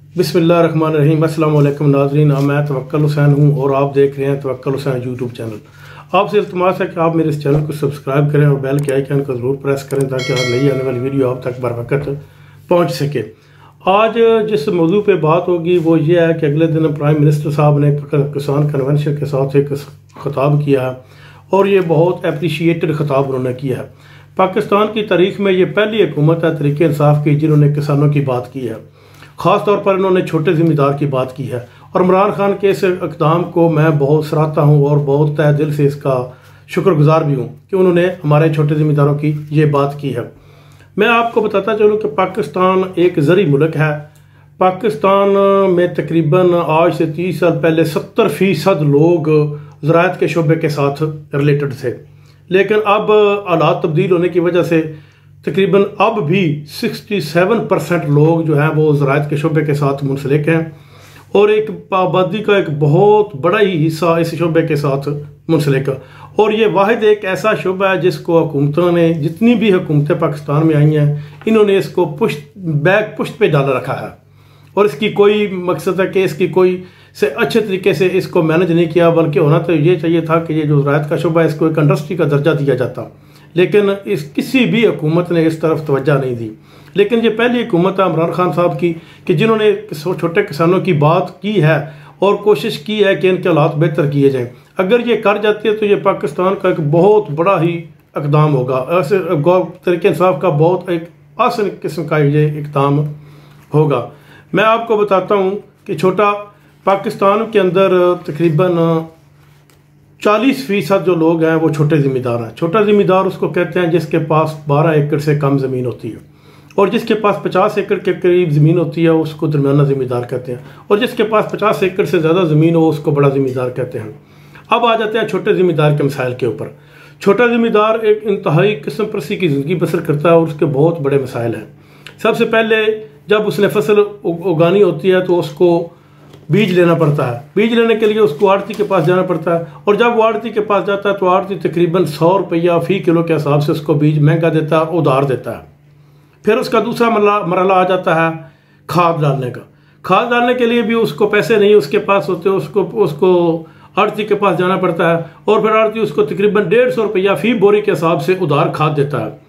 बिस्मिल्लाहिर्रहमानिर्रहीम। अस्सलाम वालेकुम नाज़रीन, मैं तवक्कुल हुसैन हूँ और आप देख रहे हैं तवक्कुल हुसैन यूट्यूब चैनल। आपसे इल्तिमास है कि आप मेरे इस चैनल को सब्सक्राइब करें और बेल के आइकन को ज़रूर प्रेस करें ताकि हर नई आने वाली वीडियो आप तक बर वक्त पहुँच सके। आज जिस मौजू पे बात होगी वो ये है कि अगले दिन प्राइम मिनिस्टर साहब ने किसान कन्वेंशन के साथ एक ख़िताब किया है और ये बहुत अप्रिशिएटेड ख़िताब उन्होंने किया है। पाकिस्तान की तारीख में ये पहली हुकूमत है तहरीक इंसाफ की जिन्होंने किसानों की बात की है। ख़ास तौर पर इन्होंने छोटे ज़िम्मेदार की बात की है और इमरान खान के इस इक़दाम को मैं बहुत सराहता हूँ और बहुत तहे दिल से इसका शुक्रगुजार भी हूँ कि उन्होंने हमारे छोटे ज़िम्मेदारों की ये बात की है। मैं आपको बताता चलूँ कि पाकिस्तान एक ज़री मुल्क है। पाकिस्तान में तकरीबन आज से 30 साल पहले 70% लोग ज़राअत के शोबे के साथ रिलेटेड थे, लेकिन अब हालात तब्दील होने की वजह से तकरीबन अब भी 67% लोग जो हैं वो ज़राअत के शोबे के साथ मुंसलिक हैं और एक आबादी का एक बहुत बड़ा ही हिस्सा इस शोबे के साथ मुंसलिक है। और ये वाहिद एक ऐसा शोबा है जिसको हुकूमतों ने, जितनी भी हुकूमतें पाकिस्तान में आई हैं, इन्होंने इसको पुश्त पे डाल रखा है और इसकी कोई मकसद है कि इसकी कोई से अच्छे तरीके से इसको मैनेज नहीं किया, बल्कि होना तो ये चाहिए था कि ये जो ज़राअत का शोबा है इसको एक इंडस्ट्री का दर्जा दिया जाता, लेकिन इस किसी भी हुकूमत ने इस तरफ तवज्जो नहीं दी। लेकिन ये पहली हुकूमत है इमरान खान साहब की कि जिन्होंने छोटे किसानों की बात की है और कोशिश की है कि इनके हालात बेहतर किए जाएं। अगर ये कर जाती है तो ये पाकिस्तान का एक बहुत बड़ा ही इक़दाम होगा। ऐसे तहरीक इंसाफ का बहुत एक आसान किस्म का ये इक़दाम होगा। मैं आपको बताता हूँ कि छोटा पाकिस्तान के अंदर तकरीबन 40% जो लोग हैं वो छोटे ज़िम्मेदार हैं। छोटा ज़िम्मेदार उसको कहते हैं जिसके पास 12 एकड़ से कम ज़मीन होती है, और जिसके पास 50 एकड़ के करीब ज़मीन होती है उसको दरमियाना ज़िम्मेदार कहते हैं, और जिसके पास 50 एकड़ से ज़्यादा ज़मीन हो उसको बड़ा ज़िम्मेदार कहते हैं। अब आ जाते हैं छोटे ज़िम्मेदार के मसाइल के ऊपर। छोटा ज़िम्मेदार एक इंतहाई किस्म परसी की ज़िंदगी बसर करता है और उसके बहुत बड़े मसाइल हैं। सबसे पहले जब उसने फसल उगानी होती है तो उसको बीज लेना पड़ता है। बीज लेने के लिए उसको आड़ती के पास जाना पड़ता है, और जब वो आड़ती के पास जाता है तो आड़ती तकरीबन 100 रुपया फ़ी किलो के हिसाब से उसको बीज महंगा देता है, उधार देता है। फिर उसका दूसरा मरहला आ जाता है खाद डालने का। खाद डालने के लिए भी उसको पैसे नहीं उसके पास होते, उसको आड़ती के पास जाना पड़ता है, और फिर आड़ती उसको तकरीबन 150 रुपया फ़ी बोरी के हिसाब से उधार खाद देता है।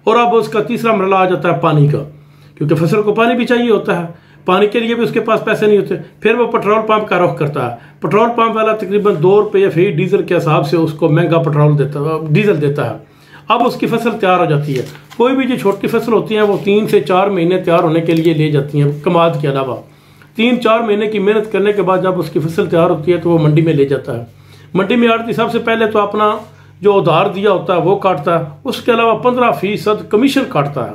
और अब उसका तीसरा मरहला आ जाता है पानी का, क्योंकि फसल को पानी भी चाहिए होता है, पानी के लिए भी उसके पास पैसे नहीं होते। फिर वो पेट्रोल पंप का रुख करता है। पेट्रोल पंप वाला तकरीबन 2 रुपये फ़ी डीजल के हिसाब से उसको महंगा डीजल देता है। अब उसकी फसल तैयार हो जाती है। कोई भी जो छोटी फसल होती है वो 3 से 4 महीने तैयार होने के लिए ले जाती हैं कमाद के अलावा। 3-4 महीने की मेहनत करने के बाद जब उसकी फसल तैयार होती है तो वो मंडी में ले जाता है। मंडी में आड़ती सबसे पहले तो अपना जो उधार दिया होता है वो काटता है, उसके अलावा 15% कमीशन काटता है,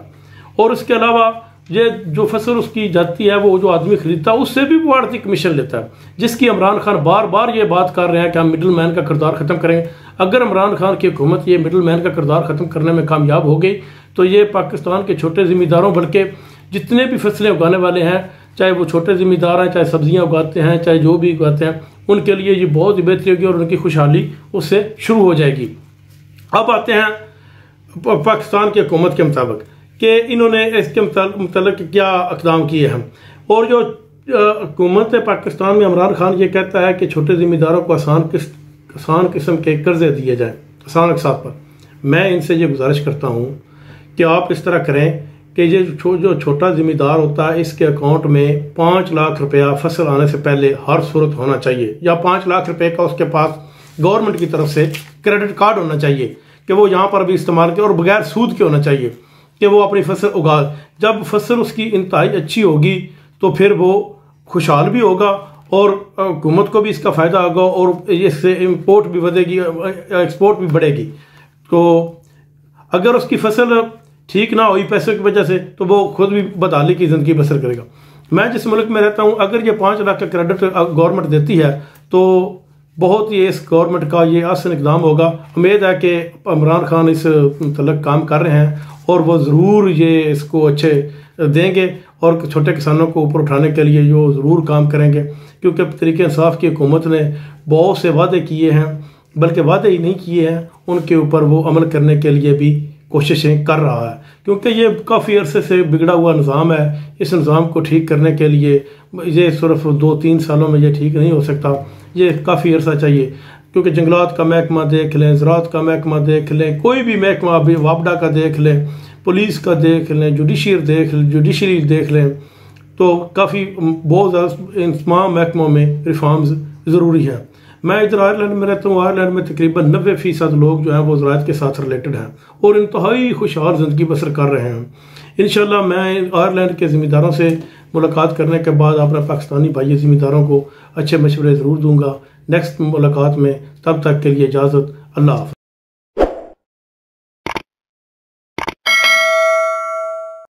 और उसके अलावा ये जो फसल उसकी जाती है वो जो आदमी खरीदता है उससे भी वो आड़ती कमीशन लेता है, जिसकी इमरान खान बार बार ये बात कर रहे हैं कि हम मिडिल मैन का किरदार ख़त्म करेंगे। अगर इमरान खान की हुकूमत ये मिडिल मैन का किरदार ख़त्म करने में कामयाब हो गई तो ये पाकिस्तान के छोटे ज़िम्मेदारों, बल्कि जितने भी फसलें उगाने वाले हैं, चाहे वो छोटे ज़िम्मेदार हैं, चाहे सब्जियाँ उगाते हैं, चाहे जो भी उगाते हैं, उनके लिए ये बहुत ही बेहतरी होगी और उनकी खुशहाली उससे शुरू हो जाएगी। अब आते हैं पाकिस्तान की हुकूमत के मुताबिक कि इन्होंने इसके मतलब क्या इक़दाम किए हैं। और जो हुकूमत पाकिस्तान में इमरान खान ये कहता है कि छोटे ज़िम्मेदारों को आसान किस्म के कर्जे दिए जाएं आसान अक़सात पर। मैं इनसे ये गुजारिश करता हूँ कि आप इस तरह करें कि ये जो छोटा ज़िम्मेदार होता है इसके अकाउंट में 5 लाख रुपया फसल आने से पहले हर सूरत होना चाहिए, या 5 लाख रुपये का उसके पास गवर्नमेंट की तरफ से क्रेडिट कार्ड होना चाहिए कि वो यहाँ पर भी इस्तेमाल करे, और बगैर सूद के होना चाहिए कि वो अपनी फसल उगा। जब फसल उसकी इंतहाई अच्छी होगी तो फिर वो खुशहाल भी होगा और हुकूमत को भी इसका फ़ायदा होगा, और इससे इम्पोर्ट भी बढ़ेगी, एक्सपोर्ट भी बढ़ेगी। तो अगर उसकी फसल ठीक ना हुई पैसे की वजह से तो वो खुद भी बदहाली की ज़िंदगी बसर करेगा। मैं जिस मुल्क में रहता हूँ, अगर ये 5 लाख का क्रेडिट गवर्नमेंट देती है तो बहुत ही इस गवर्नमेंट का ये आसान इक़दाम होगा। उम्मीद है कि इमरान खान इस मतलब काम कर रहे हैं और वो ज़रूर ये इसको अच्छे देंगे और छोटे किसानों को ऊपर उठाने के लिए जो ज़रूर काम करेंगे, क्योंकि तहरीक इंसाफ की हुकूमत ने बहुत से वादे किए हैं, बल्कि वादे ही नहीं किए हैं, उनके ऊपर वो अमल करने के लिए भी कोशिशें कर रहा है। क्योंकि ये काफ़ी अरसे से बिगड़ा हुआ निज़ाम है। इस निज़ाम को ठीक करने के लिए ये सिर्फ 2-3 सालों में ये ठीक नहीं हो सकता, ये काफ़ी अरसा चाहिए। क्योंकि जंगलात का महकमा देख लें, ज़राअत का महकमा देख लें, कोई भी महकमा, अभी वापडा का देख लें, पुलिस का देख लें, जुडिशरी देख लें, तो काफ़ी बहुत ज़्यादा इन तमाम महकमों में रिफॉर्म्स ज़रूरी है। मैं इधर आयरलैंड में रहता हूँ। आयरलैंड में तकरीबन 90% लोग जो हैं वो ज़राअत के साथ रिलेटेड हैं और इंतहाई खुशहाल ज़िंदगी बसर कर रहे हैं। इंशाल्लाह मैं आयरलैंड के ज़िम्मेदारों से मुलाकात करने के बाद अपने पाकिस्तानी भाई ज़िम्मेदारों को अच्छे मशवरे ज़रूर दूंगा नेक्स्ट मुलाकात में। तब तक के लिए इजाज़त, अल्लाह हाफ़िज़।